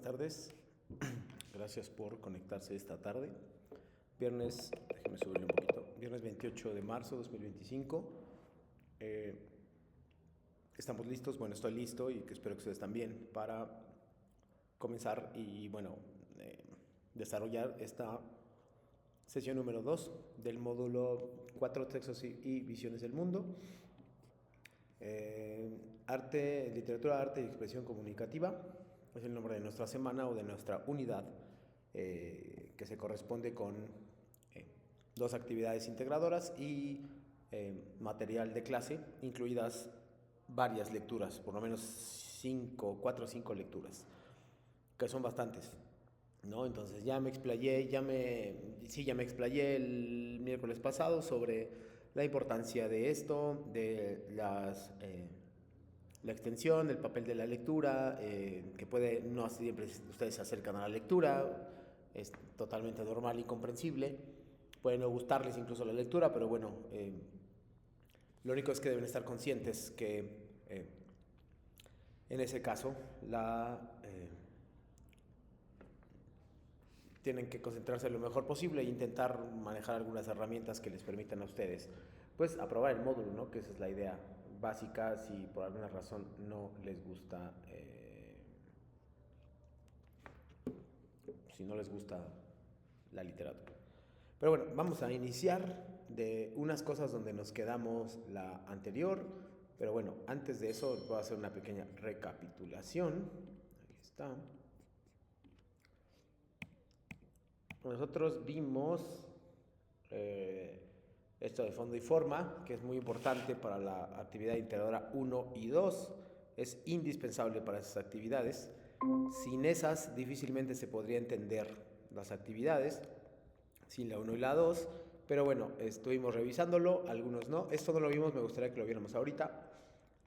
Buenas tardes, gracias por conectarse esta tarde. Viernes, déjeme subirle un poquito, viernes 28 de marzo 2025. Estamos listos, bueno, estoy listo y espero que ustedes también para comenzar y, bueno, desarrollar esta sesión número 2 del módulo 4 Textos y Visiones del Mundo. Literatura, arte y expresión comunicativa es el nombre de nuestra semana o de nuestra unidad, que se corresponde con dos actividades integradoras y material de clase, incluidas varias lecturas, por lo menos 4 o 5 lecturas, que son bastantes, ¿no? Entonces ya me explayé el miércoles pasado sobre la importancia de esto, de la extensión, el papel de la lectura, que puede, no siempre ustedes se acercan a la lectura, es totalmente normal y comprensible, puede no gustarles incluso la lectura, pero bueno, lo único es que deben estar conscientes que en ese caso tienen que concentrarse lo mejor posible e intentar manejar algunas herramientas que les permitan a ustedes pues aprobar el módulo, ¿no? Que esa es la idea básica. Si por alguna razón no les gusta si no les gusta la literatura. Pero bueno, vamos a iniciar de unas cosas donde nos quedamos la anterior. Pero bueno, antes de eso voy a hacer una pequeña recapitulación. Ahí está. Nosotros vimos esto de fondo y forma, que es muy importante para la actividad integradora 1 y 2. Es indispensable para esas actividades. Sin esas difícilmente se podría entender las actividades, sin la 1 y la 2. Pero bueno, estuvimos revisándolo, algunos no. Esto no lo vimos, me gustaría que lo viéramos ahorita.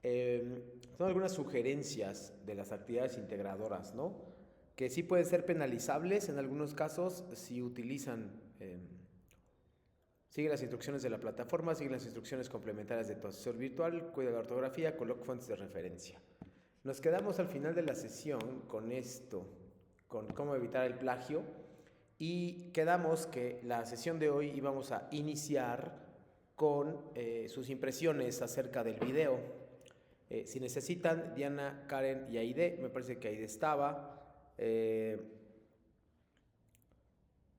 Son algunas sugerencias de las actividades integradoras, ¿no? Que sí pueden ser penalizables en algunos casos si utilizan, sigue las instrucciones de la plataforma, sigue las instrucciones complementarias de tu asesor virtual, cuida la ortografía, coloca fuentes de referencia. Nos quedamos al final de la sesión con esto, con cómo evitar el plagio, y quedamos que la sesión de hoy íbamos a iniciar con sus impresiones acerca del video. Si necesitan, Diana, Karen y Aide, me parece que Aide estaba.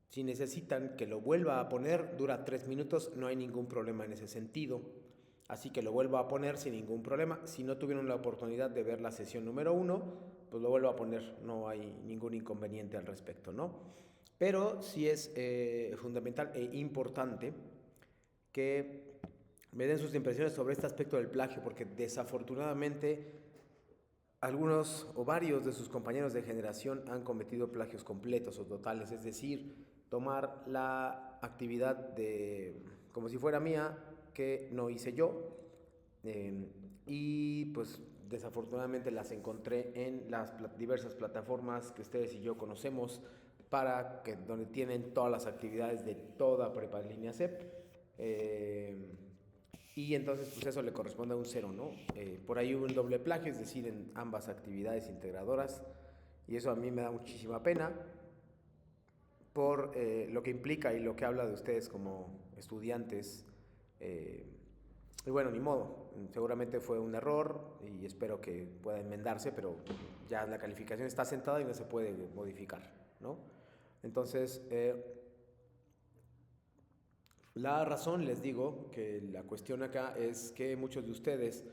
Si necesitan que lo vuelva a poner, dura 3 minutos, no hay ningún problema en ese sentido. Así que lo vuelvo a poner sin ningún problema. Si no tuvieron la oportunidad de ver la sesión número 1, pues lo vuelvo a poner, no hay ningún inconveniente al respecto, ¿no? Pero sí es fundamental e importante que me den sus impresiones sobre este aspecto del plagio, porque desafortunadamente algunos o varios de sus compañeros de generación han cometido plagios completos o totales, es decir, tomar la actividad como si fuera mía, que no hice yo, y pues desafortunadamente las encontré en las diversas plataformas que ustedes y yo conocemos, donde tienen todas las actividades de toda prepa en línea CEP. Y entonces pues eso le corresponde a un 0, ¿no? Por ahí hubo un doble plagio, es decir, en ambas actividades integradoras, y eso a mí me da muchísima pena por lo que implica y lo que habla de ustedes como estudiantes. Y bueno, ni modo, seguramente fue un error y espero que pueda enmendarse, pero ya la calificación está sentada y no se puede modificar, ¿no? Entonces, la razón, les digo, que la cuestión acá es que muchos de ustedes,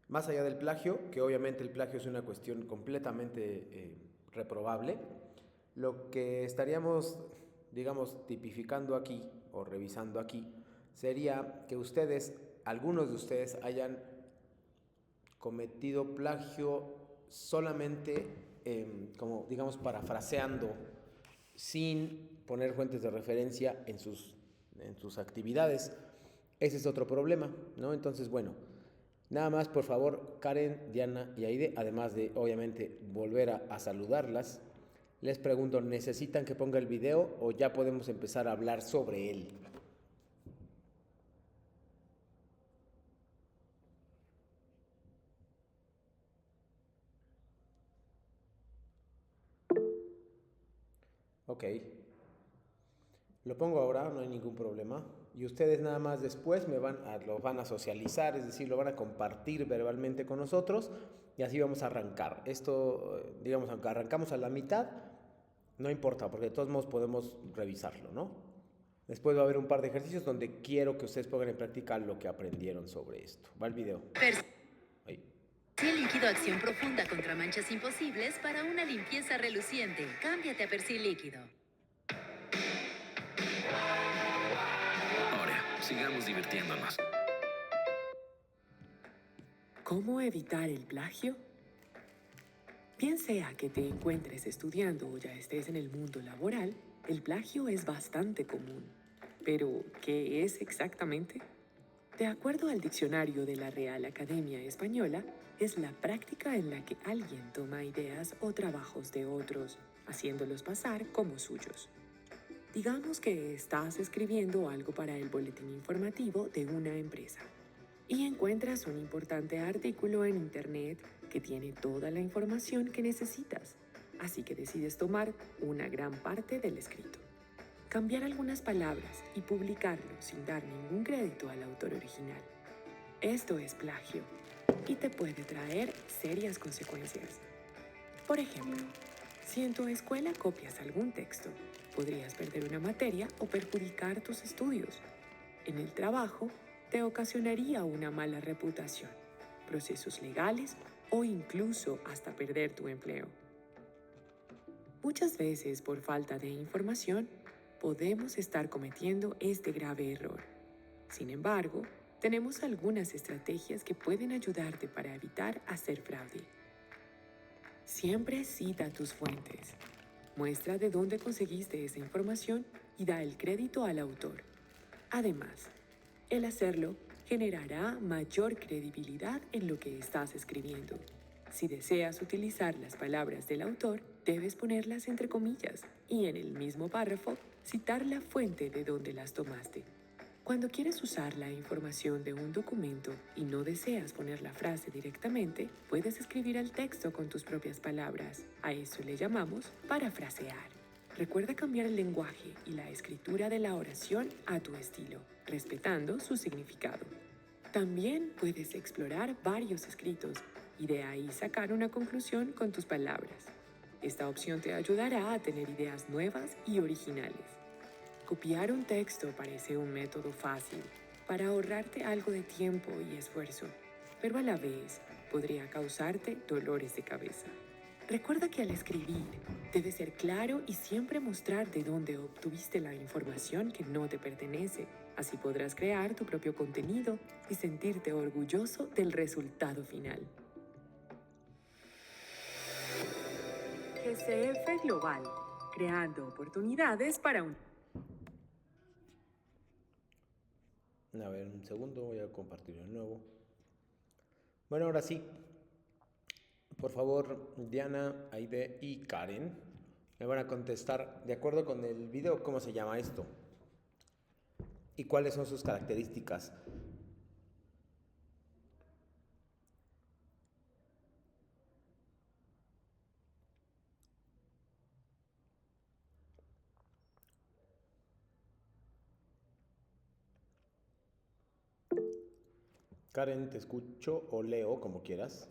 más allá del plagio, que obviamente el plagio es una cuestión completamente reprobable, lo que estaríamos, digamos, tipificando aquí o revisando aquí sería que ustedes, algunos de ustedes, hayan cometido plagio solamente, como digamos, parafraseando, sin poner fuentes de referencia en sus actividades. Ese es otro problema, ¿no? Entonces, bueno, nada más, por favor, Karen, Diana y Aide, además de, obviamente, volver a saludarlas, les pregunto, ¿necesitan que ponga el video o ya podemos empezar a hablar sobre él? Ok. Lo pongo ahora, no hay ningún problema. Y ustedes nada más después lo van a socializar, es decir, lo van a compartir verbalmente con nosotros y así vamos a arrancar. Esto, digamos, aunque arrancamos a la mitad, no importa, porque de todos modos podemos revisarlo, ¿no? Después va a haber un par de ejercicios donde quiero que ustedes pongan en práctica lo que aprendieron sobre esto. Va el video. Ahí. Persil líquido acción profunda contra manchas imposibles para una limpieza reluciente. Cámbiate a Persil líquido. Ahora, sigamos divirtiéndonos. ¿Cómo evitar el plagio? Bien sea que te encuentres estudiando o ya estés en el mundo laboral, el plagio es bastante común. Pero, ¿qué es exactamente? De acuerdo al diccionario de la Real Academia Española, es la práctica en la que alguien toma ideas o trabajos de otros, haciéndolos pasar como suyos. Digamos que estás escribiendo algo para el boletín informativo de una empresa y encuentras un importante artículo en internet que tiene toda la información que necesitas, así que decides tomar una gran parte del escrito, cambiar algunas palabras y publicarlo sin dar ningún crédito al autor original. Esto es plagio y te puede traer serias consecuencias. Por ejemplo, si en tu escuela copias algún texto, podrías perder una materia o perjudicar tus estudios. En el trabajo, te ocasionaría una mala reputación, procesos legales o incluso hasta perder tu empleo. Muchas veces, por falta de información, podemos estar cometiendo este grave error. Sin embargo, tenemos algunas estrategias que pueden ayudarte para evitar hacer fraude. Siempre cita tus fuentes. Muestra de dónde conseguiste esa información y da el crédito al autor. Además, el hacerlo generará mayor credibilidad en lo que estás escribiendo. Si deseas utilizar las palabras del autor, debes ponerlas entre comillas y en el mismo párrafo citar la fuente de donde las tomaste. Cuando quieres usar la información de un documento y no deseas poner la frase directamente, puedes escribir el texto con tus propias palabras. A eso le llamamos parafrasear. Recuerda cambiar el lenguaje y la escritura de la oración a tu estilo, respetando su significado. También puedes explorar varios escritos y de ahí sacar una conclusión con tus palabras. Esta opción te ayudará a tener ideas nuevas y originales. Copiar un texto parece un método fácil para ahorrarte algo de tiempo y esfuerzo, pero a la vez podría causarte dolores de cabeza. Recuerda que al escribir debes ser claro y siempre mostrar de dónde obtuviste la información que no te pertenece. Así podrás crear tu propio contenido y sentirte orgulloso del resultado final. GCF Global, creando oportunidades para un... A ver, un segundo, voy a compartirlo de nuevo. Bueno, ahora sí. Por favor, Diana, Aide y Karen me van a contestar de acuerdo con el video cómo se llama esto y cuáles son sus características. Karen, te escucho o leo como quieras.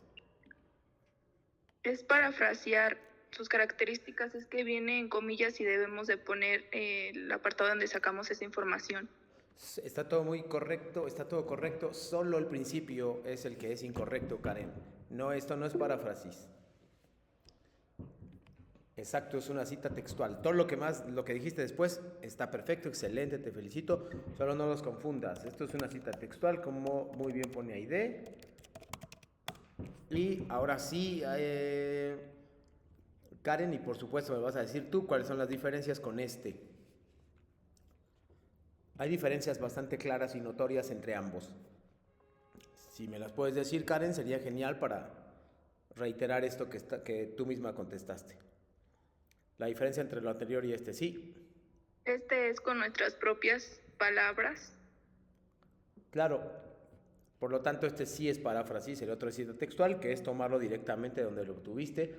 Es parafrasear. Sus características es que viene en comillas y debemos de poner el apartado donde sacamos esa información. Está todo muy correcto, está todo correcto, solo el principio es el que es incorrecto, Karen. No, esto no es paráfrasis. Exacto, es una cita textual. Todo lo que dijiste después está perfecto, excelente, te felicito. Solo no los confundas. Esto es una cita textual, como muy bien pone Aide. Y ahora sí, Karen, y por supuesto me vas a decir tú cuáles son las diferencias con este. Hay diferencias bastante claras y notorias entre ambos. Si me las puedes decir, Karen, sería genial para reiterar esto que tú misma contestaste. La diferencia entre lo anterior y este, sí. Este es con nuestras propias palabras. Claro, por lo tanto este sí es paráfrasis, el otro es cita textual, que es tomarlo directamente donde lo obtuviste,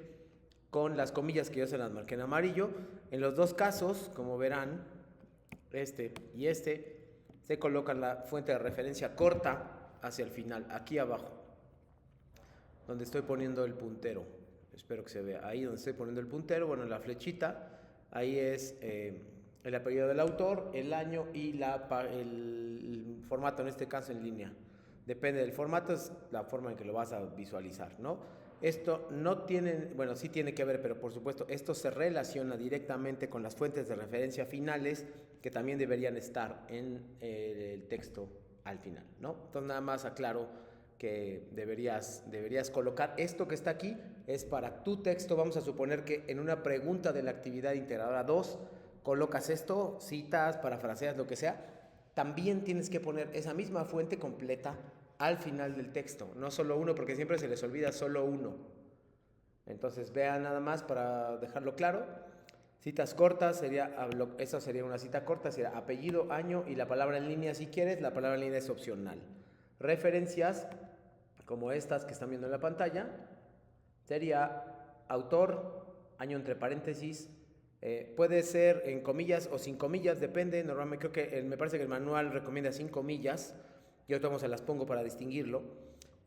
con las comillas que yo se las marqué en amarillo. En los dos casos, como verán, este y este, se coloca la fuente de referencia corta hacia el final, aquí abajo, donde estoy poniendo el puntero. Espero que se vea. Ahí donde estoy poniendo el puntero, bueno, la flechita, ahí es el apellido del autor, el año y el formato, en este caso en línea. Depende del formato, es la forma en que lo vas a visualizar, ¿no? Esto no tiene, bueno, sí tiene que ver, pero por supuesto, esto se relaciona directamente con las fuentes de referencia finales que también deberían estar en el texto al final, ¿no? Entonces nada más aclaro que deberías colocar esto que está aquí, es para tu texto. Vamos a suponer que en una pregunta de la actividad integradora 2 colocas esto, citas, parafraseas, lo que sea. También tienes que poner esa misma fuente completa al final del texto, no solo uno, porque siempre se les olvida solo uno. Entonces vean nada más para dejarlo claro. Citas cortas, esa sería una cita corta, sería apellido, año y la palabra en línea si quieres, la palabra en línea es opcional. Referencias, como estas que están viendo en la pantalla, sería autor, año entre paréntesis, puede ser en comillas o sin comillas, depende. Normalmente creo que me parece que el manual recomienda sin comillas. Yo tomo se las pongo para distinguirlo.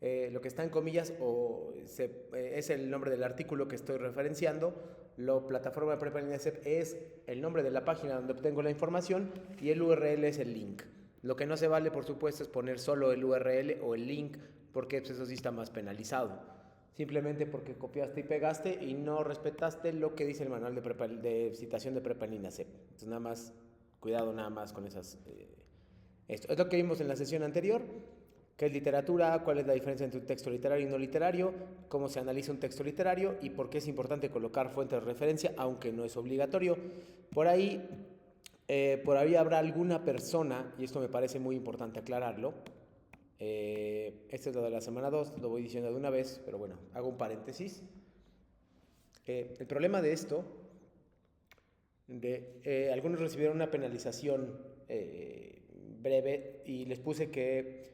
Lo que está en comillas es el nombre del artículo que estoy referenciando. La plataforma de Prepa en línea CEP es el nombre de la página donde obtengo la información y el URL es el link. Lo que no se vale, por supuesto, es poner solo el URL o el link, porque pues, eso sí está más penalizado. Simplemente porque copiaste y pegaste y no respetaste lo que dice el manual de citación de Prepa en línea CEP. Entonces nada más, cuidado nada más con esas... Esto es lo que vimos en la sesión anterior. ¿Qué es literatura? ¿Cuál es la diferencia entre un texto literario y no literario? ¿Cómo se analiza un texto literario? ¿Y por qué es importante colocar fuentes de referencia, aunque no es obligatorio? Por ahí habrá alguna persona, y esto me parece muy importante aclararlo. Este es lo de la semana 2, lo voy diciendo de una vez, pero bueno, hago un paréntesis. El problema de esto, algunos recibieron una penalización breve y les puse que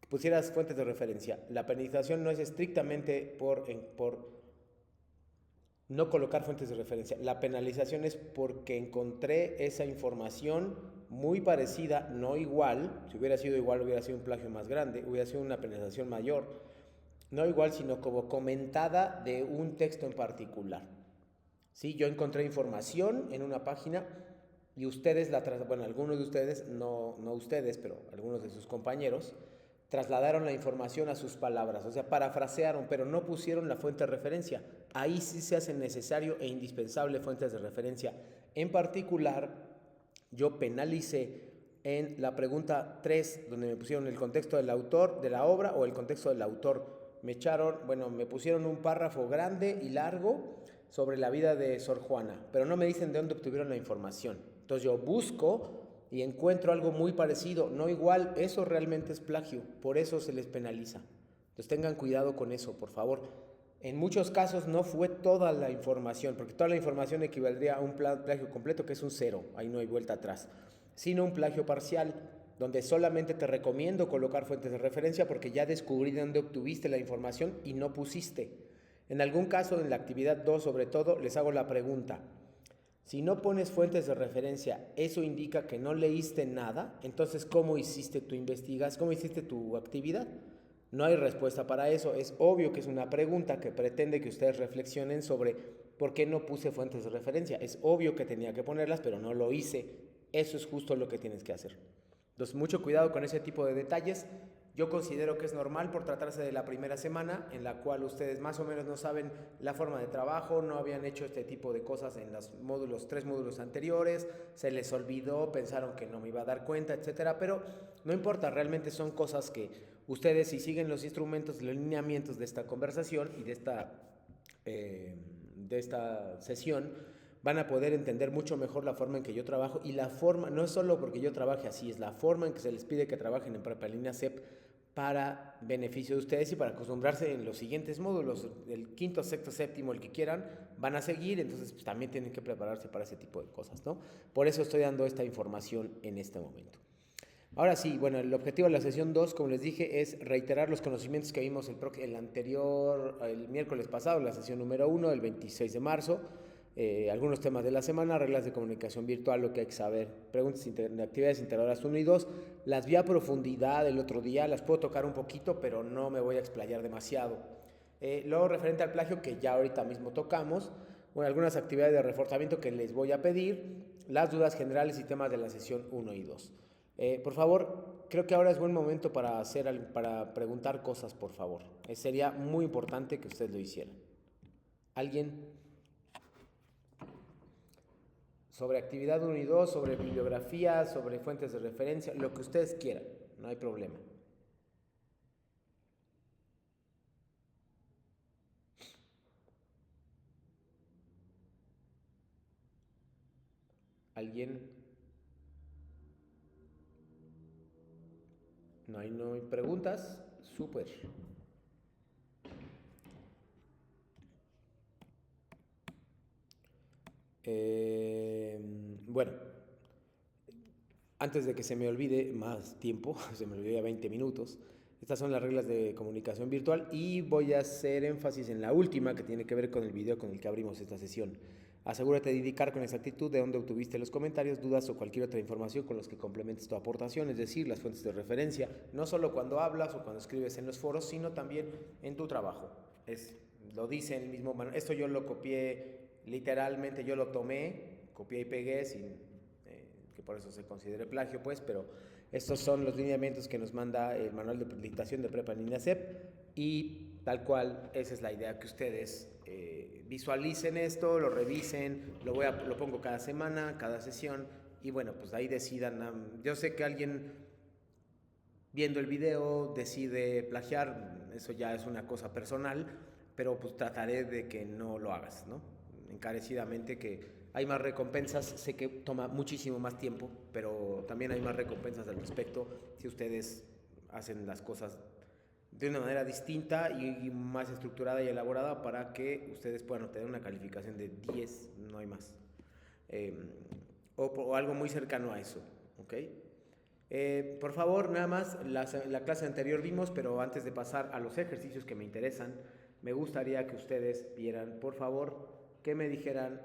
pusieras fuentes de referencia. La penalización no es estrictamente por no colocar fuentes de referencia. La penalización es porque encontré esa información muy parecida, no igual. Si hubiera sido igual, hubiera sido un plagio más grande, hubiera sido una penalización mayor. No igual, sino como comentada de un texto en particular. ¿Sí? Yo encontré información en una página y ustedes algunos de ustedes, no ustedes, pero algunos de sus compañeros, trasladaron la información a sus palabras, o sea, parafrasearon, pero no pusieron la fuente de referencia. Ahí sí se hace necesario e indispensable fuentes de referencia. En particular, yo penalicé en la pregunta 3, donde me pusieron el contexto del autor de la obra o el contexto del autor. Me pusieron un párrafo grande y largo sobre la vida de Sor Juana, pero no me dicen de dónde obtuvieron la información. Entonces yo busco y encuentro algo muy parecido, no igual, eso realmente es plagio, por eso se les penaliza. Entonces tengan cuidado con eso, por favor. En muchos casos no fue toda la información, porque toda la información equivaldría a un plagio completo, que es un 0, ahí no hay vuelta atrás, sino un plagio parcial, donde solamente te recomiendo colocar fuentes de referencia porque ya descubrí de dónde obtuviste la información y no pusiste. En algún caso, en la actividad 2 sobre todo, les hago la pregunta. Si no pones fuentes de referencia, ¿eso indica que no leíste nada? Entonces, ¿cómo hiciste tu investigación? ¿Cómo hiciste tu actividad? No hay respuesta para eso. Es obvio que es una pregunta que pretende que ustedes reflexionen sobre por qué no puse fuentes de referencia. Es obvio que tenía que ponerlas, pero no lo hice. Eso es justo lo que tienes que hacer. Entonces, mucho cuidado con ese tipo de detalles. Yo considero que es normal por tratarse de la primera semana en la cual ustedes más o menos no saben la forma de trabajo, no habían hecho este tipo de cosas en los 3 módulos anteriores, se les olvidó, pensaron que no me iba a dar cuenta, etcétera, pero no importa, realmente son cosas que ustedes, si siguen los instrumentos, los lineamientos de esta conversación y de esta sesión, van a poder entender mucho mejor la forma en que yo trabajo y la forma, no es solo porque yo trabaje así, es la forma en que se les pide que trabajen en Prepa en línea CEP para beneficio de ustedes y para acostumbrarse en los siguientes módulos, el 5º, 6º, 7º, el que quieran, van a seguir, entonces pues, también tienen que prepararse para ese tipo de cosas, ¿no? Por eso estoy dando esta información en este momento. Ahora sí, bueno, el objetivo de la sesión 2, como les dije, es reiterar los conocimientos que vimos el miércoles pasado, la sesión número 1, el 26 de marzo. Algunos temas de la semana, reglas de comunicación virtual, lo que hay que saber, preguntas de actividades integradoras 1 y 2. Las vi a profundidad el otro día, las puedo tocar un poquito, pero no me voy a explayar demasiado. Luego, referente al plagio, que ya ahorita mismo tocamos, bueno, algunas actividades de reforzamiento que les voy a pedir, las dudas generales y temas de la sesión 1 y 2. Por favor, creo que ahora es buen momento para preguntar cosas, por favor. Sería muy importante que ustedes lo hicieran. ¿Alguien? Sobre actividad 1 y 2, sobre bibliografía, sobre fuentes de referencia, lo que ustedes quieran, no hay problema. ¿Alguien? No hay preguntas. Súper. Bueno, antes de que se me olvide más tiempo, se me olvidó ya 20 minutos, estas son las reglas de comunicación virtual y voy a hacer énfasis en la última que tiene que ver con el video con el que abrimos esta sesión. Asegúrate de indicar con exactitud de dónde obtuviste los comentarios, dudas o cualquier otra información con los que complementes tu aportación, es decir, las fuentes de referencia, no solo cuando hablas o cuando escribes en los foros, sino también en tu trabajo. Lo dice en el mismo manual. Esto yo lo copié literalmente, yo lo tomé, copié y pegué, sin que por eso se considere plagio, pues, pero estos son los lineamientos que nos manda el manual de dictación de Prepa en INACEP y tal cual, esa es la idea, que ustedes visualicen esto, lo revisen, lo pongo cada semana, cada sesión y bueno, pues ahí decidan. Yo sé que alguien viendo el video decide plagiar, eso ya es una cosa personal, pero pues trataré de que no lo hagas, ¿no? Encarecidamente, que hay más recompensas, sé que toma muchísimo más tiempo, pero también hay más recompensas al respecto si ustedes hacen las cosas de una manera distinta y más estructurada y elaborada para que ustedes puedan obtener una calificación de 10, no hay más, o algo muy cercano a eso, ¿ok? Por favor, nada más, la clase anterior vimos, pero antes de pasar a los ejercicios que me interesan, me gustaría que ustedes vieran, por favor, que me dijeran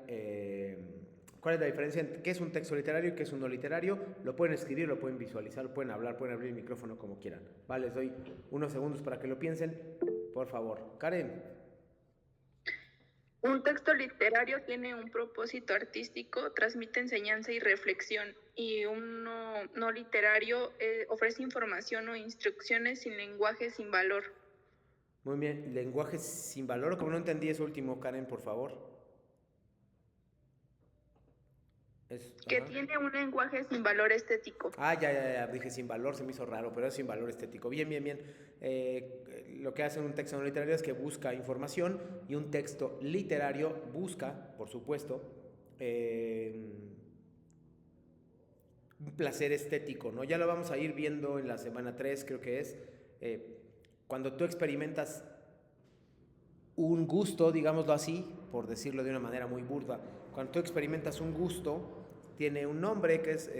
cuál es la diferencia entre qué es un texto literario y qué es un no literario. Lo pueden escribir, lo pueden visualizar, lo pueden hablar, pueden abrir el micrófono como quieran. Vale, les doy unos segundos para que lo piensen, por favor. Karen. Un texto literario tiene un propósito artístico, transmite enseñanza y reflexión, y un no literario ofrece información o instrucciones sin lenguaje, sin valor. Muy bien, lenguaje sin valor, como no entendí eso último, Karen, por favor. Que tiene un lenguaje sin valor estético. Ya, dije sin valor, se me hizo raro, pero es sin valor estético. Bien. Lo que hace un texto no literario es que busca información y un texto literario busca, por supuesto, un placer estético, ¿no? Ya lo vamos a ir viendo en la semana 3, creo que es, cuando tú experimentas un gusto, digámoslo así, por decirlo de una manera muy burda, cuando tú experimentas un gusto, tiene un nombre que es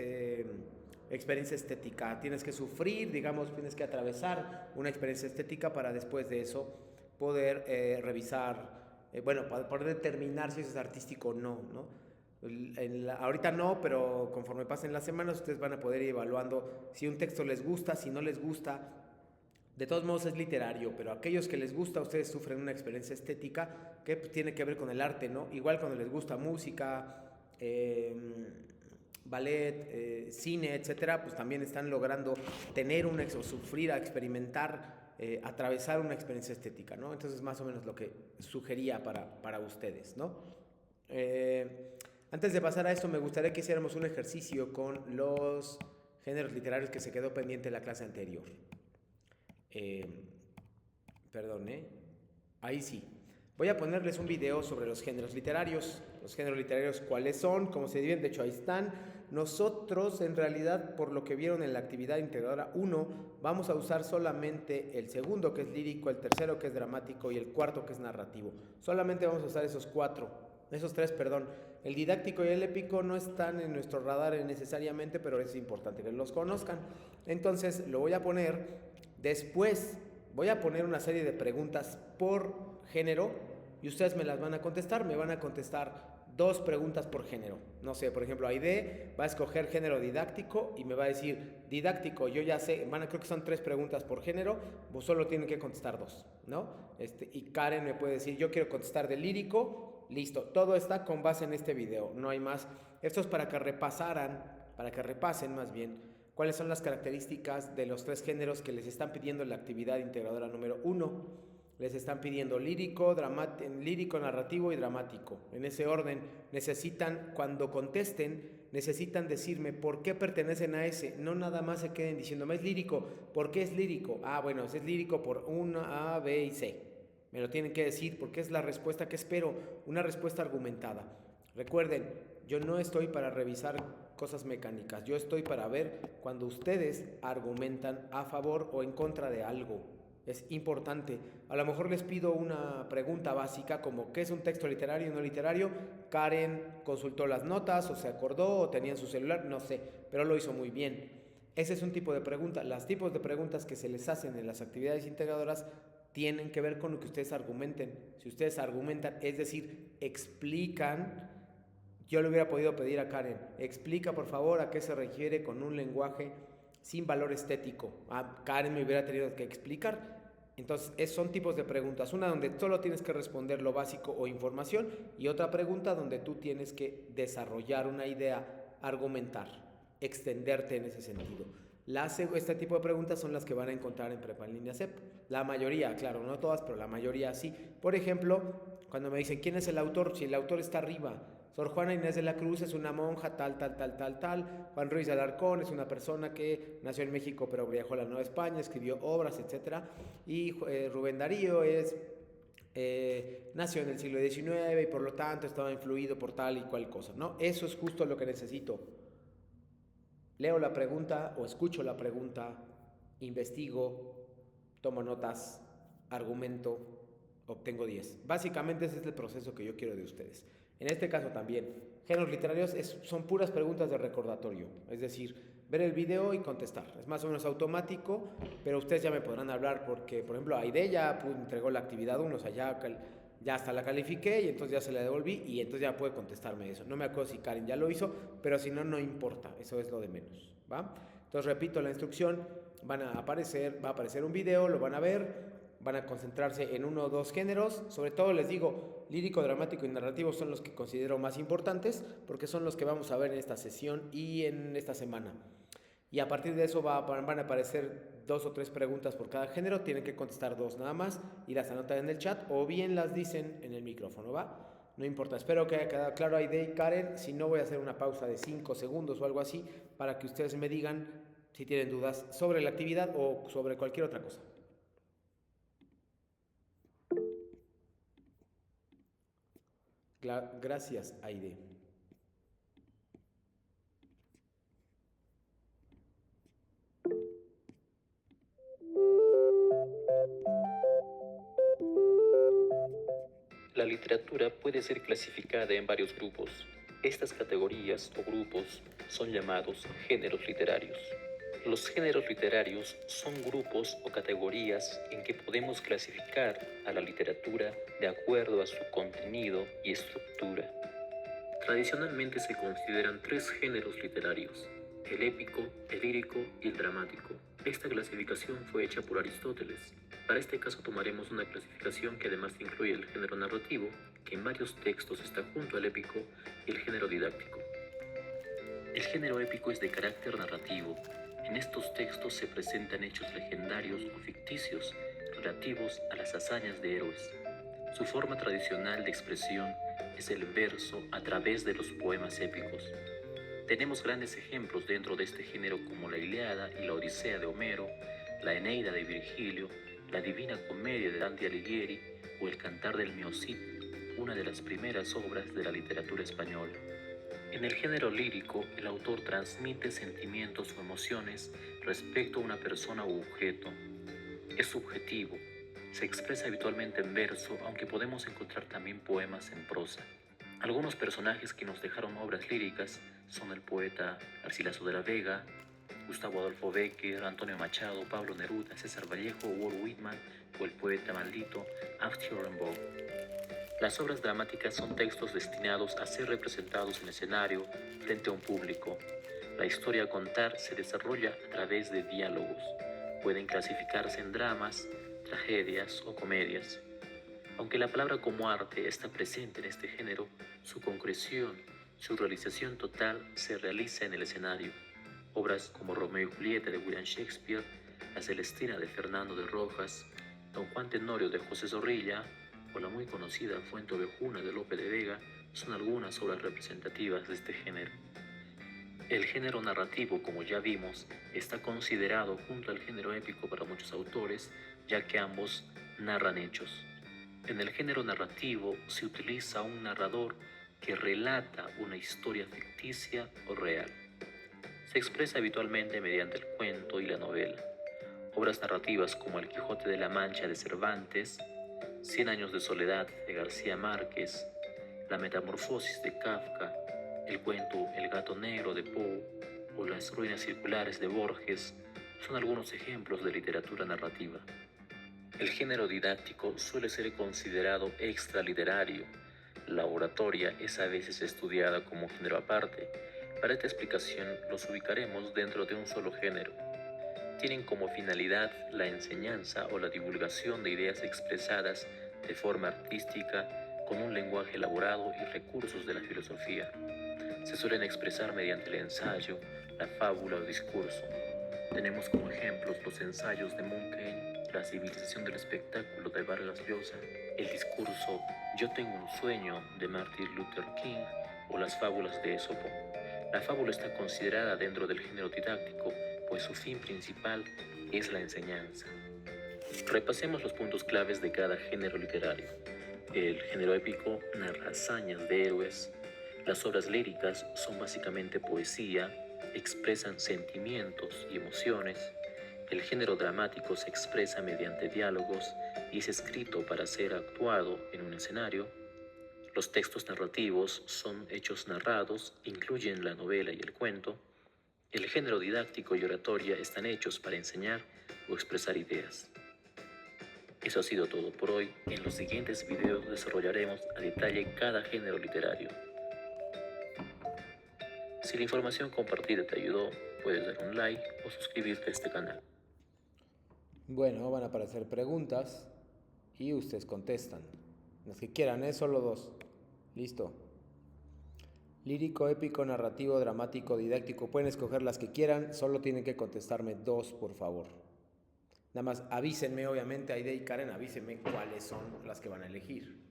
experiencia estética. Tienes que sufrir, digamos, tienes que atravesar una experiencia estética para después de eso poder revisar, para poder determinar si eso es artístico o no, ¿no? Ahorita no, pero conforme pasen las semanas ustedes van a poder ir evaluando si un texto les gusta, si no les gusta. De todos modos es literario, pero a aquellos que les gusta, ustedes sufren una experiencia estética que pues, tiene que ver con el arte, ¿no? Igual cuando les gusta música, ballet, cine, etcétera, pues también están logrando tener o sufrir, experimentar, atravesar una experiencia estética, ¿no? Entonces más o menos lo que sugería para ustedes, ¿no? Antes de pasar a esto, me gustaría que hiciéramos un ejercicio con los géneros literarios que se quedó pendiente en la clase anterior. Ahí sí. Voy a ponerles un video sobre los géneros literarios. Los géneros literarios, ¿cuáles son? ¿Cómo se dividen? De hecho, ahí están. Nosotros, en realidad, por lo que vieron en la actividad integradora 1, vamos a usar solamente el segundo, que es lírico, el tercero, que es dramático, y el cuarto, que es narrativo. Solamente vamos a usar esos tres, El didáctico y el épico no están en nuestro radar necesariamente, pero es importante que los conozcan. Entonces lo voy a poner. Después voy a poner una serie de preguntas por género y ustedes me las van a contestar. Me van a contestar 2 preguntas por género. No sé, por ejemplo, Aide va a escoger género didáctico y me va a decir didáctico, yo ya sé, creo que son 3 preguntas por género, vos solo tienen que contestar 2, ¿no? Y Karen me puede decir, yo quiero contestar de lírico, listo, todo está con base en este video, no hay más. Esto es para que repasen más bien cuáles son las características de los 3 géneros que les están pidiendo en la actividad integradora número 1. Les están pidiendo lírico, narrativo y dramático. En ese orden, cuando contesten, necesitan decirme por qué pertenecen a ese. No nada más se queden diciéndome, es lírico. ¿Por qué es lírico? Bueno, es lírico por 1, A, B y C. Me lo tienen que decir porque es la respuesta que espero, una respuesta argumentada. Recuerden, yo no estoy para revisar cosas mecánicas. Yo estoy para ver cuando ustedes argumentan a favor o en contra de algo. Es importante. A lo mejor les pido una pregunta básica como ¿qué es un texto literario y no literario? Karen consultó las notas o se acordó o tenía en su celular, no sé, pero lo hizo muy bien. Ese es un tipo de pregunta. Los tipos de preguntas que se les hacen en las actividades integradoras tienen que ver con lo que ustedes argumenten. Si ustedes argumentan, es decir, explican, yo le hubiera podido pedir a Karen, explica por favor a qué se refiere con un lenguaje sin valor estético. Karen me hubiera tenido que explicar. Entonces, son tipos de preguntas. Una donde solo tienes que responder lo básico o información y otra pregunta donde tú tienes que desarrollar una idea, argumentar, extenderte en ese sentido. Este tipo de preguntas son las que van a encontrar en Prepa en Línea CEP. La mayoría, claro, no todas, pero la mayoría sí. Por ejemplo, cuando me dicen, ¿quién es el autor? Si el autor está arriba. Sor Juana Inés de la Cruz es una monja, tal. Juan Ruiz de Alarcón es una persona que nació en México pero viajó a la Nueva España, escribió obras, etc. Y Rubén Darío nació en el siglo XIX y por lo tanto estaba influido por tal y cual cosa, ¿no? Eso es justo lo que necesito. Leo la pregunta o escucho la pregunta, investigo, tomo notas, argumento, obtengo 10. Básicamente ese es el proceso que yo quiero de ustedes. En este caso también, géneros literarios son puras preguntas de recordatorio, es decir, ver el video y contestar. Es más o menos automático, pero ustedes ya me podrán hablar porque, por ejemplo, Aide ya entregó la actividad 1, o sea, ya hasta la califiqué y entonces ya se la devolví y entonces ya puede contestarme eso. No me acuerdo si Karen ya lo hizo, pero si no, no importa, eso es lo de menos, ¿va? Entonces repito la instrucción, va a aparecer un video, lo van a ver, van a concentrarse en 1 o 2 géneros, sobre todo les digo, lírico, dramático y narrativo son los que considero más importantes porque son los que vamos a ver en esta sesión y en esta semana. Y a partir de eso van a aparecer 2 o 3 preguntas por cada género, tienen que contestar 2 nada más y las anotan en el chat o bien las dicen en el micrófono, ¿va? No importa, espero que haya quedado claro Aide y Karen, si no voy a hacer una pausa de 5 segundos o algo así para que ustedes me digan si tienen dudas sobre la actividad o sobre cualquier otra cosa. Gracias, Aide. La literatura puede ser clasificada en varios grupos. Estas categorías o grupos son llamados géneros literarios. Los géneros literarios son grupos o categorías en que podemos clasificar a la literatura de acuerdo a su contenido y estructura. Tradicionalmente se consideran 3 géneros literarios: el épico, el lírico y el dramático. Esta clasificación fue hecha por Aristóteles. Para este caso tomaremos una clasificación que además incluye el género narrativo, que en varios textos está junto al épico, y el género didáctico. El género épico es de carácter narrativo. En estos textos se presentan hechos legendarios o ficticios relativos a las hazañas de héroes. Su forma tradicional de expresión es el verso a través de los poemas épicos. Tenemos grandes ejemplos dentro de este género como la Ilíada y la Odisea de Homero, la Eneida de Virgilio, la Divina Comedia de Dante Alighieri o el Cantar del Mio Cid, una de las primeras obras de la literatura española. En el género lírico, el autor transmite sentimientos o emociones respecto a una persona u objeto. Es subjetivo, se expresa habitualmente en verso, aunque podemos encontrar también poemas en prosa. Algunos personajes que nos dejaron obras líricas son el poeta Garcilaso de la Vega, Gustavo Adolfo Bécquer, Antonio Machado, Pablo Neruda, César Vallejo, Walt Whitman o el poeta maldito Arthur Rimbaud. Las obras dramáticas son textos destinados a ser representados en escenario frente a un público. La historia a contar se desarrolla a través de diálogos. Pueden clasificarse en dramas, tragedias o comedias. Aunque la palabra como arte está presente en este género, su concreción, su realización total se realiza en el escenario. Obras como Romeo y Julieta de William Shakespeare, La Celestina de Fernando de Rojas, Don Juan Tenorio de José Zorrilla o la muy conocida Fuente Ovejuna de Lope de Vega son algunas obras representativas de este género. El género narrativo, como ya vimos, está considerado junto al género épico para muchos autores, ya que ambos narran hechos. En el género narrativo se utiliza un narrador que relata una historia ficticia o real. Se expresa habitualmente mediante el cuento y la novela. Obras narrativas como El Quijote de la Mancha de Cervantes, Cien años de soledad de García Márquez, La Metamorfosis de Kafka, el cuento El gato negro de Poe o Las ruinas circulares de Borges son algunos ejemplos de literatura narrativa. El género didáctico suele ser considerado extraliterario. La oratoria es a veces estudiada como género aparte. Para esta explicación los ubicaremos dentro de un solo género. Tienen como finalidad la enseñanza o la divulgación de ideas expresadas de forma artística con un lenguaje elaborado y recursos de la filosofía. Se suelen expresar mediante el ensayo, la fábula o discurso. Tenemos como ejemplos los ensayos de Montaigne, La civilización del espectáculo de Vargas Llosa, el discurso Yo tengo un sueño de Martin Luther King o las fábulas de Esopo. La fábula está considerada dentro del género didáctico, pues su fin principal es la enseñanza. Repasemos los puntos claves de cada género literario. El género épico narra hazañas de héroes. Las obras líricas son básicamente poesía, expresan sentimientos y emociones. El género dramático se expresa mediante diálogos y es escrito para ser actuado en un escenario. Los textos narrativos son hechos narrados, incluyen la novela y el cuento. El género didáctico y oratoria están hechos para enseñar o expresar ideas. Eso ha sido todo por hoy. En los siguientes videos desarrollaremos a detalle cada género literario. Si la información compartida te ayudó, puedes dar un like o suscribirte a este canal. Bueno, van a aparecer preguntas y ustedes contestan. Las que quieran, solo 2. Listo. Lírico, épico, narrativo, dramático, didáctico. Pueden escoger las que quieran, solo tienen que contestarme 2, por favor. Nada más avísenme, obviamente, Aide y Karen, avísenme cuáles son las que van a elegir.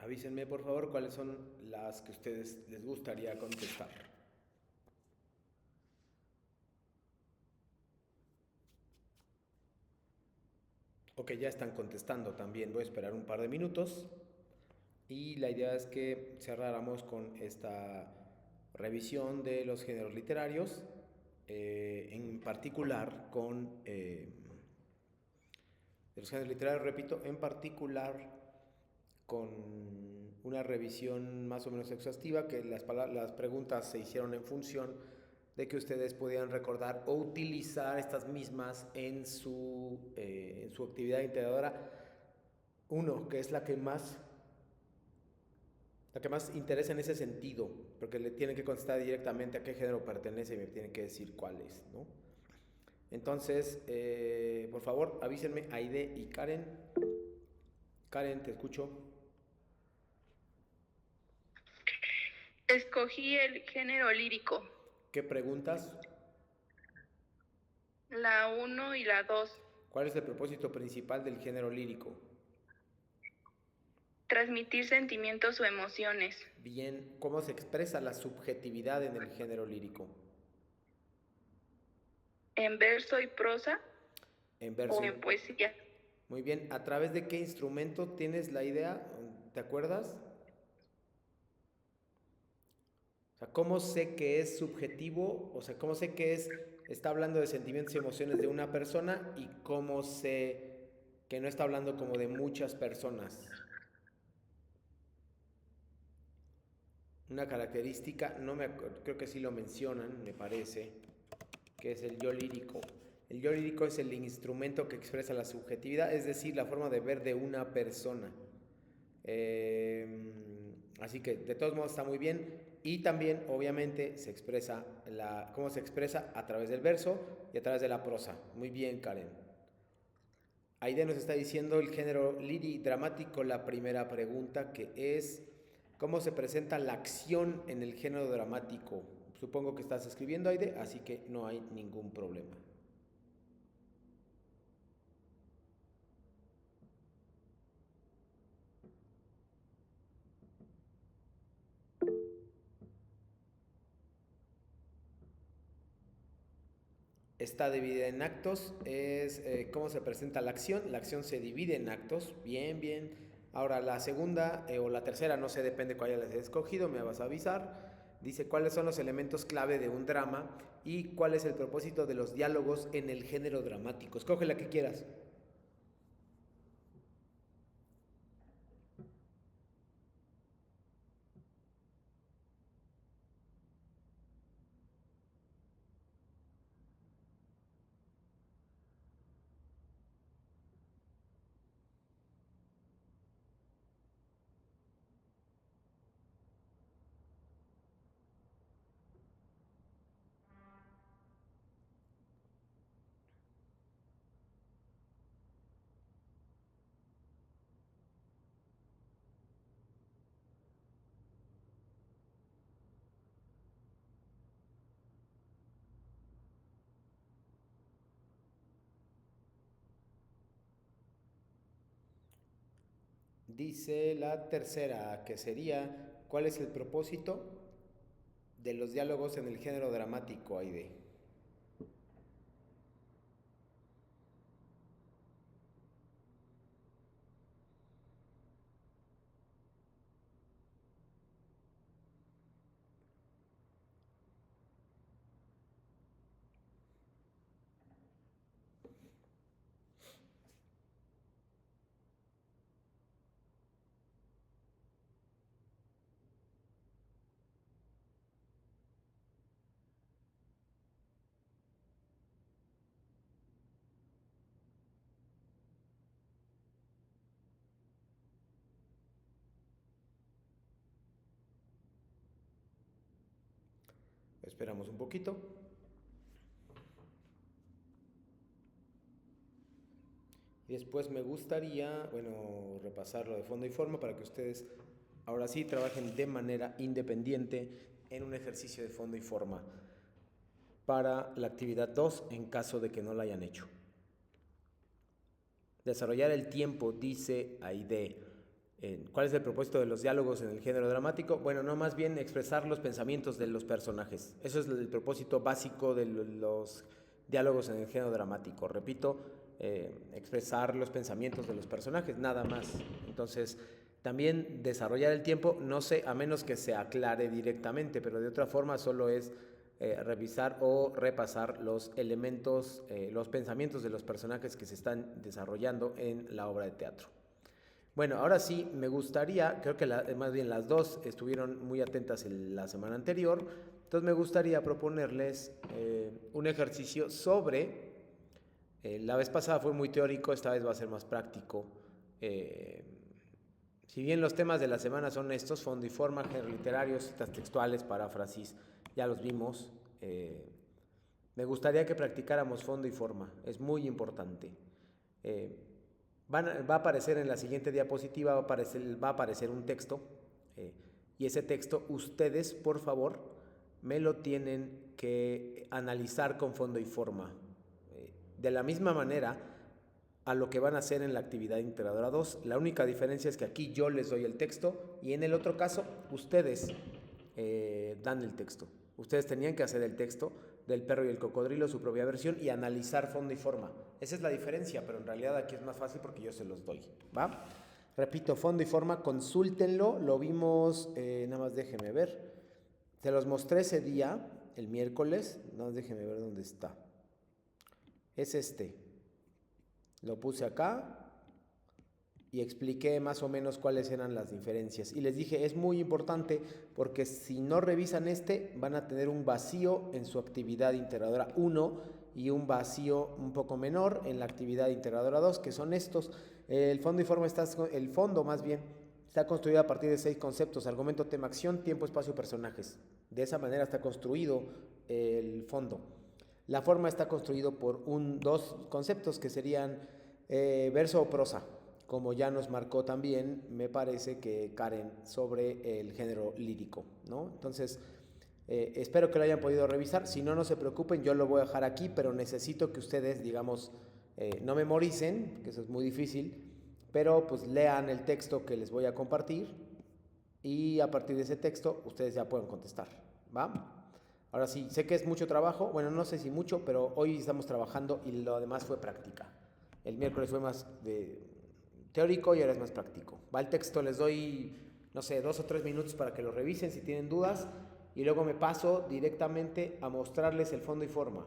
Avísenme, por favor, cuáles son las que a ustedes les gustaría contestar. Ok, ya están contestando también. Voy a esperar un par de minutos. Y la idea es que cerráramos con esta revisión de los géneros literarios, en particular con... de los géneros literarios, repito, en particular con una revisión más o menos exhaustiva, que las preguntas se hicieron en función de que ustedes pudieran recordar o utilizar estas mismas en su actividad integradora. Uno, que es la que más interesa en ese sentido, porque le tienen que contestar directamente a qué género pertenece y me tienen que decir cuál es, ¿no? Entonces, por favor, avísenme Aide y Karen. Karen, te escucho. Escogí el género lírico, ¿Qué preguntas? la 1 y la 2. ¿Cuál es el propósito principal del género lírico? Transmitir sentimientos o emociones. Bien, ¿cómo se expresa la subjetividad en el género lírico? En verso y prosa En verso. o en poesía. Muy bien, ¿a través de qué instrumento tienes la idea? ¿Te acuerdas? O sea, ¿cómo sé que es subjetivo? O sea, ¿cómo sé que está hablando de sentimientos y emociones de una persona y cómo sé que no está hablando como de muchas personas? Una característica, creo que sí lo mencionan, me parece, que es el yo lírico. El yo lírico es el instrumento que expresa la subjetividad, es decir, la forma de ver de una persona. Así que de todos modos está muy bien. Y también, obviamente, cómo se expresa a través del verso y a través de la prosa. Muy bien, Karen. Aide nos está diciendo el género dramático, la primera pregunta, que es ¿cómo se presenta la acción en el género dramático? Supongo que estás escribiendo, Aide, así que no hay ningún problema. Está dividida en actos, es cómo se presenta la acción se divide en actos, bien, bien. Ahora la segunda o la tercera, no sé, depende cuál hayas escogido, me vas a avisar. Dice cuáles son los elementos clave de un drama y cuál es el propósito de los diálogos en el género dramático. Escoge la que quieras. Dice la tercera, que sería, ¿cuál es el propósito de los diálogos en el género dramático, Aide? Esperamos un poquito. Y después me gustaría, repasarlo de fondo y forma para que ustedes ahora sí trabajen de manera independiente en un ejercicio de fondo y forma para la actividad 2 en caso de que no la hayan hecho. Desarrollar el tiempo, dice Aide. ¿Cuál es el propósito de los diálogos en el género dramático? Bueno, no, más bien expresar los pensamientos de los personajes. Eso es el propósito básico de los diálogos en el género dramático. Repito, expresar los pensamientos de los personajes, nada más. Entonces, también desarrollar el tiempo, no sé, a menos que se aclare directamente, pero de otra forma solo es revisar o repasar los elementos, los pensamientos de los personajes que se están desarrollando en la obra de teatro. Bueno, ahora sí, me gustaría, creo que más bien las dos estuvieron muy atentas la semana anterior, entonces me gustaría proponerles un ejercicio sobre, la vez pasada fue muy teórico, esta vez va a ser más práctico. Si bien los temas de la semana son estos, fondo y forma, género literario, citas textuales, paráfrasis, ya los vimos. Me gustaría que practicáramos fondo y forma, es muy importante. Va a aparecer en la siguiente diapositiva, va a aparecer un texto, y ese texto ustedes, por favor, me lo tienen que analizar con fondo y forma. De la misma manera a lo que van a hacer en la actividad integradora 2. La única diferencia es que aquí yo les doy el texto y en el otro caso ustedes dan el texto. Ustedes tenían que hacer el texto del perro y el cocodrilo, su propia versión, y analizar fondo y forma. Esa es la diferencia, pero en realidad aquí es más fácil porque yo se los doy, ¿va? Repito, fondo y forma, consúltenlo, lo vimos, nada más déjenme ver. Se los mostré ese día, el miércoles, nada más déjenme ver dónde está. Es este. Lo puse acá y expliqué más o menos cuáles eran las diferencias. Y les dije, es muy importante porque si no revisan este, van a tener un vacío en su actividad integradora 1 y un vacío un poco menor en la actividad integradora 2, que son estos. El fondo más bien, está construido a partir de 6 conceptos: argumento, tema, acción, tiempo, espacio, personajes. De esa manera está construido el fondo. La forma está construido por dos conceptos que serían verso o prosa, como ya nos marcó también, me parece que Karen, sobre el género lírico, ¿no? Entonces, espero que lo hayan podido revisar. Si no, no se preocupen, yo lo voy a dejar aquí, pero necesito que ustedes, digamos, no memoricen, que eso es muy difícil, pero pues lean el texto que les voy a compartir y a partir de ese texto ustedes ya pueden contestar, ¿va? Ahora sí, sé que es mucho trabajo, bueno, no sé si mucho, pero hoy estamos trabajando y lo demás fue práctica. El miércoles fue más de teórico y ahora es más práctico. Va el texto, les doy, no sé, 2 o 3 minutos para que lo revisen si tienen dudas y luego me paso directamente a mostrarles el fondo y forma.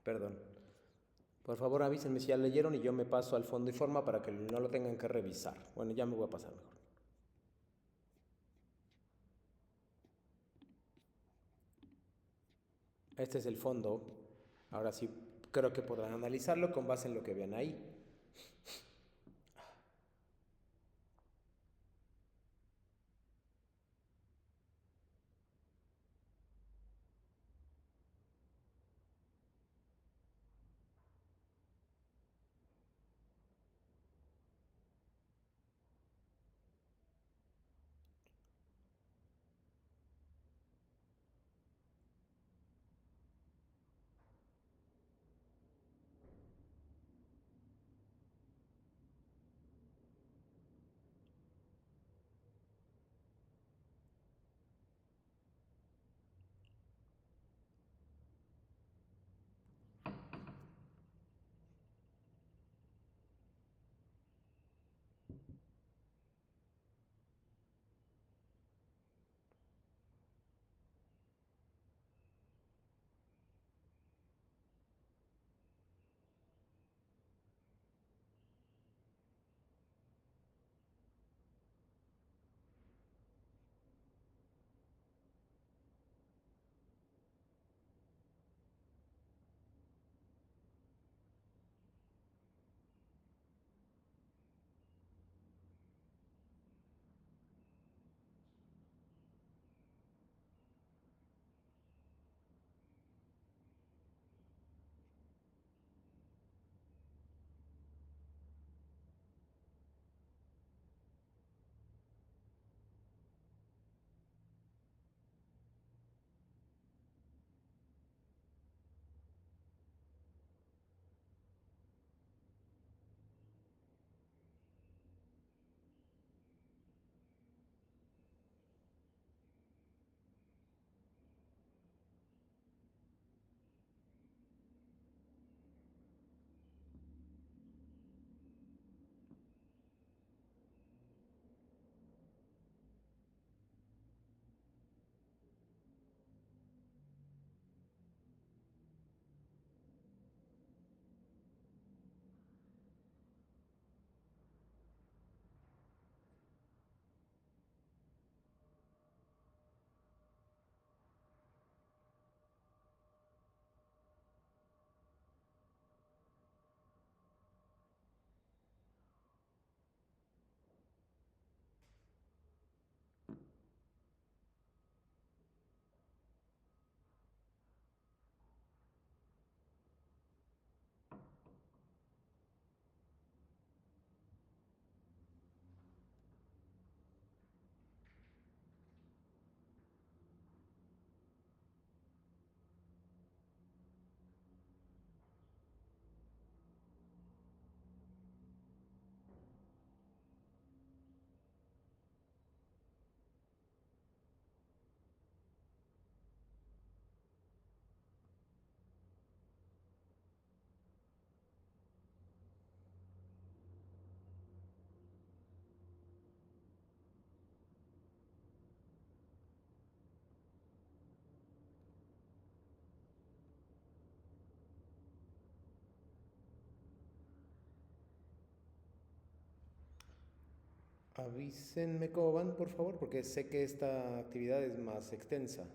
Perdón. Por favor avísenme si ya leyeron y yo me paso al fondo y forma para que no lo tengan que revisar. Bueno, ya me voy a pasar mejor. Este es el fondo. Ahora sí creo que podrán analizarlo con base en lo que vean ahí. Avísenme cómo van, por favor, porque sé que esta actividad es más extensa.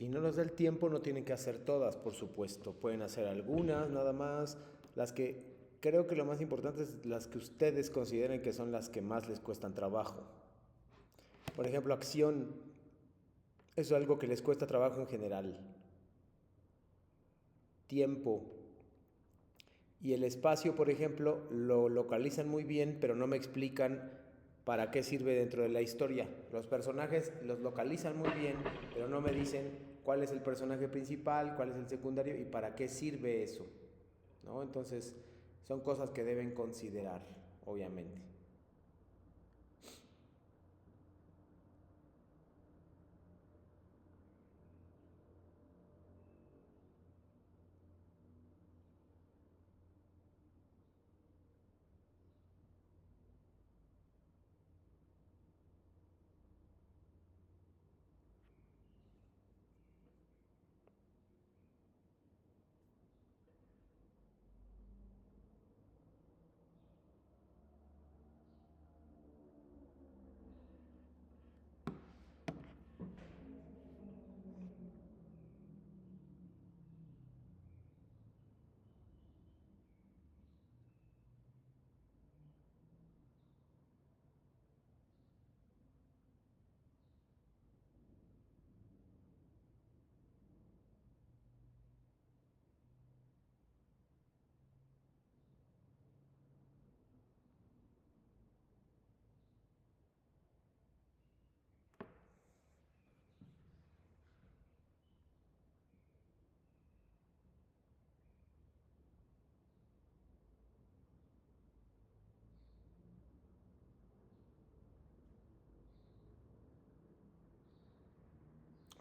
Si no nos da el tiempo, no tienen que hacer todas, por supuesto. Pueden hacer algunas, nada más. Las que creo que lo más importante es las que ustedes consideren que son las que más les cuestan trabajo. Por ejemplo, acción. Eso es algo que les cuesta trabajo en general. Tiempo. Y el espacio, por ejemplo, lo localizan muy bien, pero no me explican para qué sirve dentro de la historia. Los personajes los localizan muy bien, pero no me dicen cuál es el personaje principal, cuál es el secundario y para qué sirve eso, ¿no? Entonces, son cosas que deben considerar, obviamente.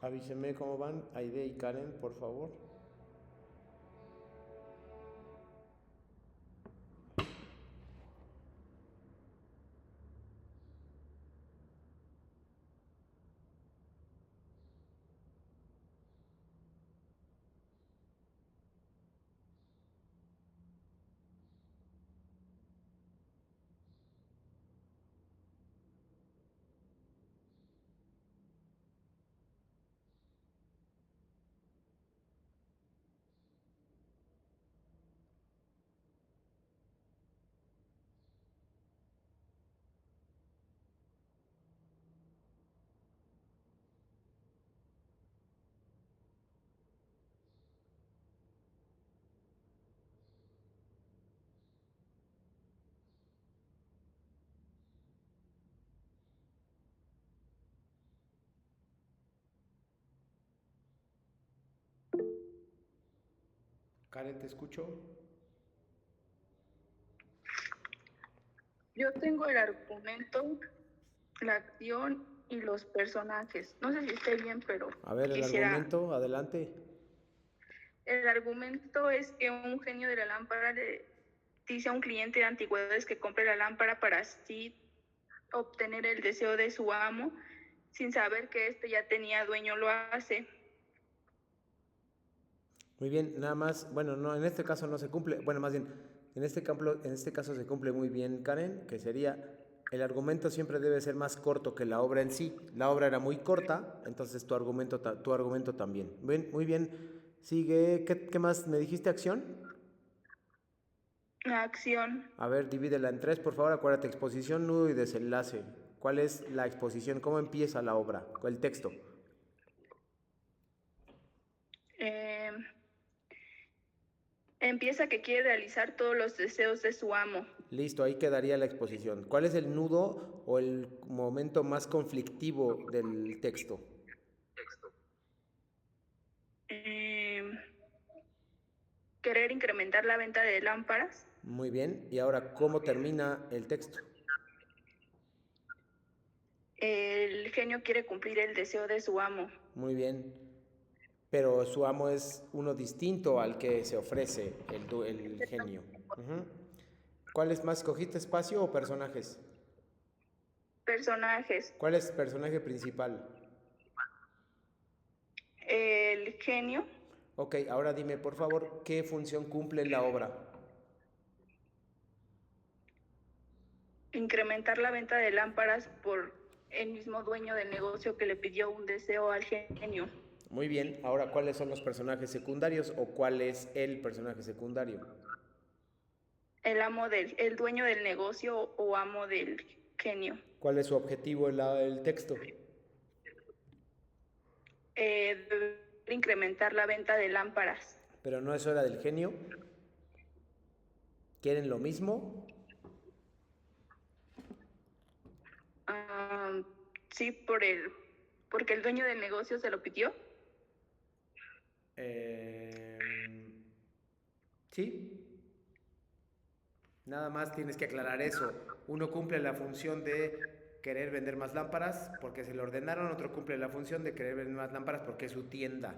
Avísenme cómo van, Aide y Karen, por favor. Karen, te escucho. Yo tengo el argumento, la acción y los personajes. No sé si esté bien, pero A ver, el quisiera... argumento, adelante. El argumento es que un genio de la lámpara le dice a un cliente de antigüedades que compre la lámpara para así obtener el deseo de su amo, sin saber que éste ya tenía dueño, lo hace. Muy bien, nada más, bueno, no, en este caso no se cumple, bueno, más bien, en este caso se cumple muy bien, Karen, que sería, el argumento siempre debe ser más corto que la obra en sí. La obra era muy corta, entonces tu argumento también. Bien, muy bien, sigue, ¿qué más? ¿Me dijiste acción? La acción, A ver, divídela en tres, por favor, acuérdate, exposición, nudo y desenlace. ¿Cuál es la exposición? ¿Cómo empieza la obra? El texto. eh, empieza que quiere realizar todos los deseos de su amo. Listo, ahí quedaría la exposición. ¿Cuál es el nudo o el momento más conflictivo del texto? Eh, querer incrementar la venta de lámparas. Muy bien, y ahora, ¿cómo termina el texto? El genio quiere cumplir el deseo de su amo. Muy bien, pero su amo es uno distinto al que se ofrece el genio. Ujú. ¿Cuál es más? ¿Escogiste espacio o personajes? Personajes. ¿Cuál es el personaje principal? El genio Ok, ahora dime, por favor, ¿qué función cumple en la obra? incrementar la venta de lámparas por el mismo dueño del negocio que le pidió un deseo al genio. Muy bien, ahora, ¿cuáles son los personajes secundarios o cuál es el personaje secundario? El dueño del negocio o amo del genio. ¿Cuál es su objetivo en el texto? Debe incrementar la venta de lámparas. Pero no es hora del genio. ¿Quieren lo mismo? Sí, porque el dueño del negocio se lo pidió. Sí. Nada más tienes que aclarar eso. Uno cumple la función de querer vender más lámparas porque se le ordenaron, otro cumple la función de querer vender más lámparas porque es su tienda.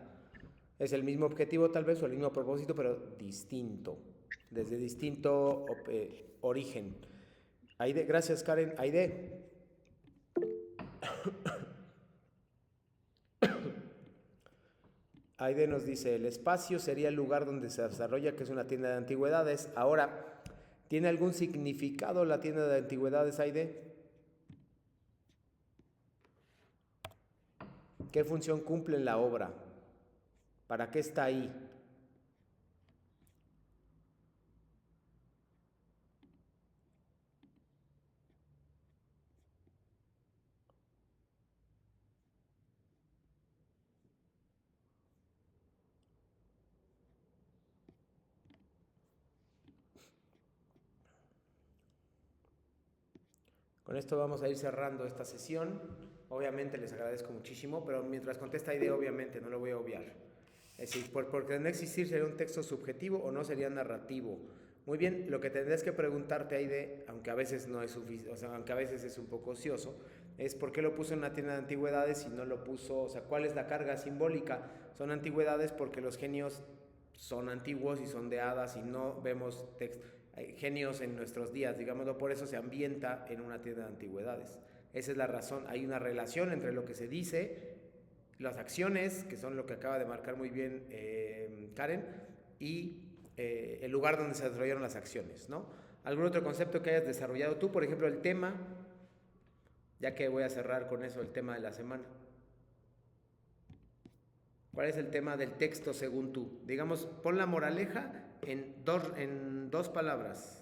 Es el mismo objetivo tal vez o el mismo propósito, pero distinto, desde distinto origen. Aide, gracias Karen. Aide. Aide nos dice, el espacio sería el lugar donde se desarrolla, que es una tienda de antigüedades. Ahora, ¿tiene algún significado la tienda de antigüedades, Aide? ¿Qué función cumple en la obra? ¿Para qué está ahí? Con esto vamos a ir cerrando esta sesión. Obviamente les agradezco muchísimo, pero mientras contesta Aide, obviamente no lo voy a obviar. Es decir, porque no existir sería un texto subjetivo o no sería narrativo. Muy bien, lo que tendrías que preguntarte, Aide, aunque a veces no es suficiente, o sea, aunque a veces es un poco ocioso, es por qué lo puso en una tienda de antigüedades y no lo puso, o sea, cuál es la carga simbólica. Son antigüedades porque los genios son antiguos y son de hadas y no vemos genios en nuestros días, digámoslo, por eso se ambienta en una tienda de antigüedades. Esa es la razón, hay una relación entre lo que se dice, las acciones, que son lo que acaba de marcar muy bien Karen, y el lugar donde se desarrollaron las acciones, ¿no? ¿Algún otro concepto que hayas desarrollado tú? Por ejemplo, el tema, ya que voy a cerrar con eso, el tema de la semana. ¿Cuál es el tema del texto según tú? Digamos, pon la moraleja en dos palabras.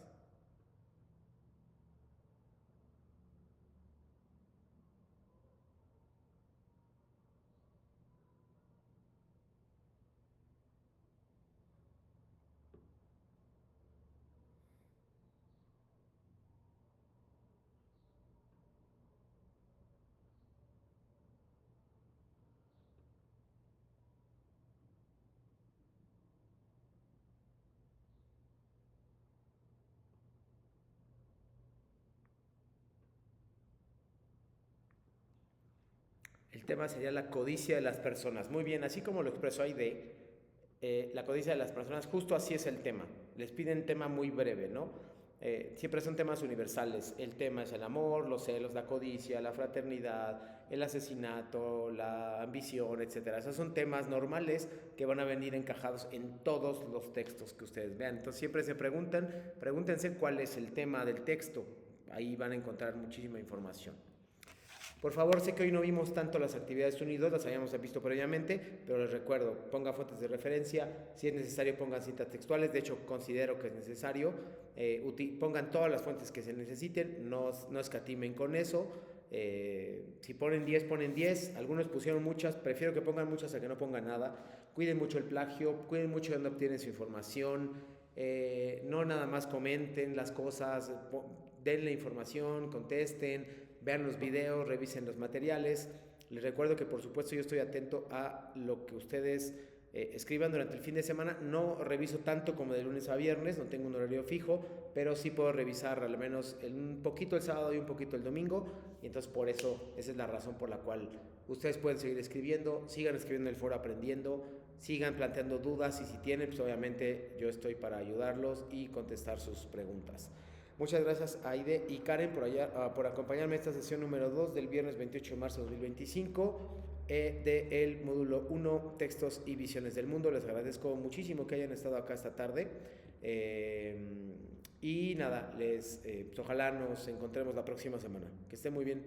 tema sería la codicia de las personas. Muy bien, así como lo expresó Aide, la codicia de las personas, justo así es el tema. Les piden tema muy breve, ¿no? Siempre son temas universales. El tema es el amor, los celos, la codicia, la fraternidad, el asesinato, la ambición, etc. Esos son temas normales que van a venir encajados en todos los textos que ustedes vean. Entonces siempre se pregúntense cuál es el tema del texto. Ahí van a encontrar muchísima información. Por favor, sé que hoy no vimos tanto las actividades unidos, las habíamos visto previamente, pero les recuerdo, pongan fuentes de referencia, si es necesario pongan citas textuales, de hecho considero que es necesario, pongan todas las fuentes que se necesiten, no escatimen con eso, si ponen 10, ponen 10, algunos pusieron muchas, prefiero que pongan muchas a que no pongan nada, cuiden mucho el plagio, cuiden mucho de dónde obtienen su información, no nada más comenten las cosas, denle información, contesten, vean los videos, revisen los materiales. Les recuerdo que por supuesto yo estoy atento a lo que ustedes escriban durante el fin de semana. No reviso tanto como de lunes a viernes, no tengo un horario fijo, pero sí puedo revisar al menos un poquito el sábado y un poquito el domingo, y entonces por eso, esa es la razón por la cual ustedes pueden seguir escribiendo, sigan escribiendo en el foro aprendiendo, sigan planteando dudas, y si tienen, pues obviamente yo estoy para ayudarlos y contestar sus preguntas. Muchas gracias a Aide y Karen por acompañarme en esta sesión número 2 del viernes 28 de marzo de 2025 del módulo 1, Textos y Visiones del Mundo. Les agradezco muchísimo que hayan estado acá esta tarde. Y nada, ojalá nos encontremos la próxima semana. Que estén muy bien.